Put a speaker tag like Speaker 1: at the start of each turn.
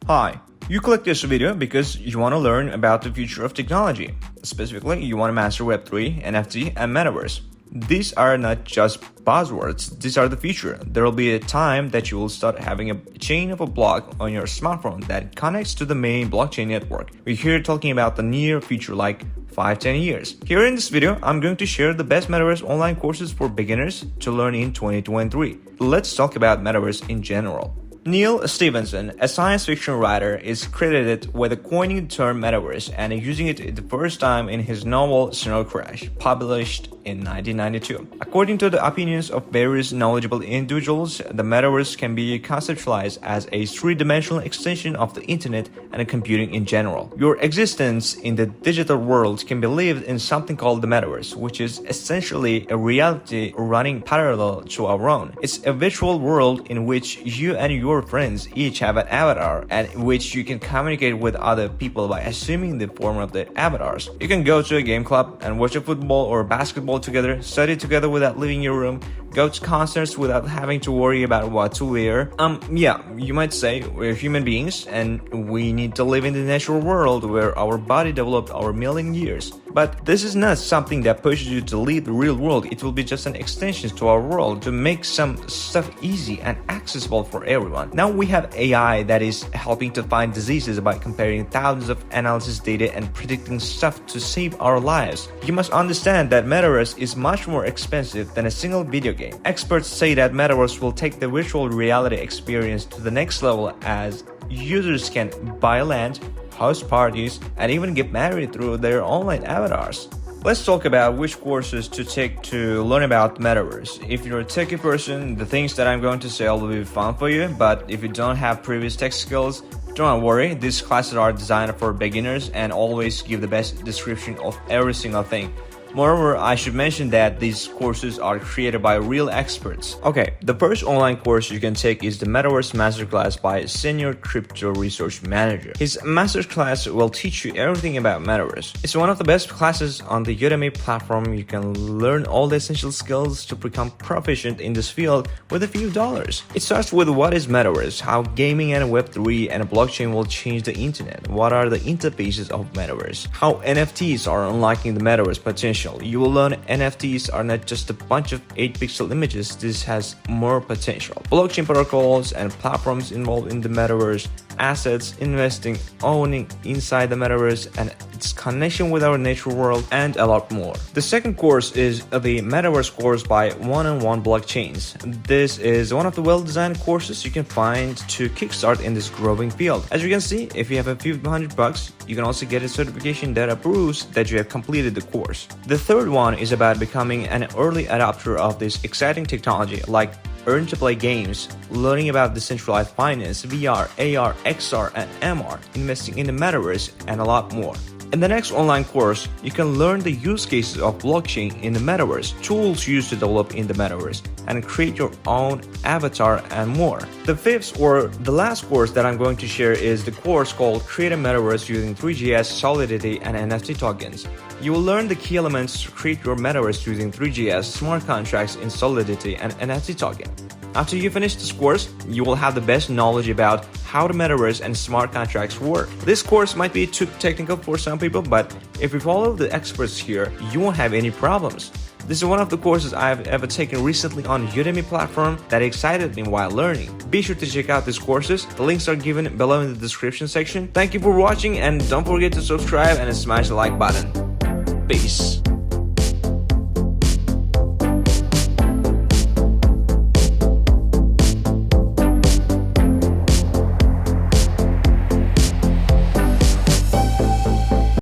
Speaker 1: Hi, you clicked this video because you want to learn about the future of technology. Specifically, you want to master Web3, NFT, and Metaverse. These are not just buzzwords, these are the future. There will be a time that you will start having a chain of a block on your smartphone that connects to the main blockchain network. We're here talking about the near future, like 5-10 years. Here in this video, I'm going to share the best Metaverse online courses for beginners to learn in 2023. Let's talk about Metaverse in general. Neil Stephenson, a science fiction writer, is credited with coining the term Metaverse and using it the first time in his novel Snow Crash, published in 1992. According to the opinions of various knowledgeable individuals, the Metaverse can be conceptualized as a three-dimensional extension of the internet and computing in general. Your existence in the digital world can be lived in something called the Metaverse, which is essentially a reality running parallel to our own. It's a virtual world in which you and your friends each have an avatar and in which you can communicate with other people by assuming the form of the avatars. You can go to a game club and watch a football or basketball together, study together without leaving your room, go to concerts without having to worry about what to wear. Yeah, you might say we're human beings and we need to live in the natural world where our body developed over million years. But this is not something that pushes you to leave the real world. It will be just an extension to our world to make some stuff easy and accessible for everyone. Now we have AI that is helping to find diseases by comparing thousands of analysis data and predicting stuff to save our lives. You must understand that Metaverse is much more expensive than a single video game. Experts say that Metaverse will take the virtual reality experience to the next level as users can buy land, host parties, and even get married through their online avatars. Let's talk about which courses to take to learn about Metaverse. If you're a techie person, the things that I'm going to say will be fun for you, but if you don't have previous tech skills, don't worry, these classes are designed for beginners and always give the best description of every single thing. Moreover, I should mention that these courses are created by real experts. Okay, the first online course you can take is the Metaverse Masterclass by a Senior Crypto Research Manager. His masterclass will teach you everything about Metaverse. It's one of the best classes on the Udemy platform. You can learn all the essential skills to become proficient in this field with a few dollars. It starts with what is Metaverse, how gaming and Web3 and blockchain will change the internet, what are the interfaces of Metaverse, how NFTs are unlocking the Metaverse potential. You will learn NFTs are not just a bunch of 8-pixel images, this has more potential. Blockchain protocols and platforms involved in the Metaverse, assets, investing, owning inside the Metaverse and its connection with our natural world, and a lot more. The second course is the Metaverse course by One-on-One Blockchains. This is one of the well-designed courses you can find to kickstart in this growing field. As you can see, if you have a few $100, you can also get a certification that proves that you have completed the course. The third one is about becoming an early adopter of this exciting technology like earn to play games, learning about decentralized finance, VR, AR, XR, and MR, investing in the Metaverse, and a lot more. In the next online course, you can learn the use cases of blockchain in the Metaverse, tools used to develop in the Metaverse, and create your own avatar and more. The fifth or the last course that I'm going to share is the course called Create a Metaverse using 3GS, Solidity, and NFT tokens. You will learn the key elements to create your Metaverse using 3GS, smart contracts in Solidity, and NFT token. After you finish this course, you will have the best knowledge about how the Metaverse and smart contracts work. This course might be too technical for some people, but if you follow the experts here, you won't have any problems. This is one of the courses I've ever taken recently on Udemy platform that excited me while learning. Be sure to check out these courses. The links are given below in the description section. Thank you for watching and don't forget to subscribe and smash the like button. Peace.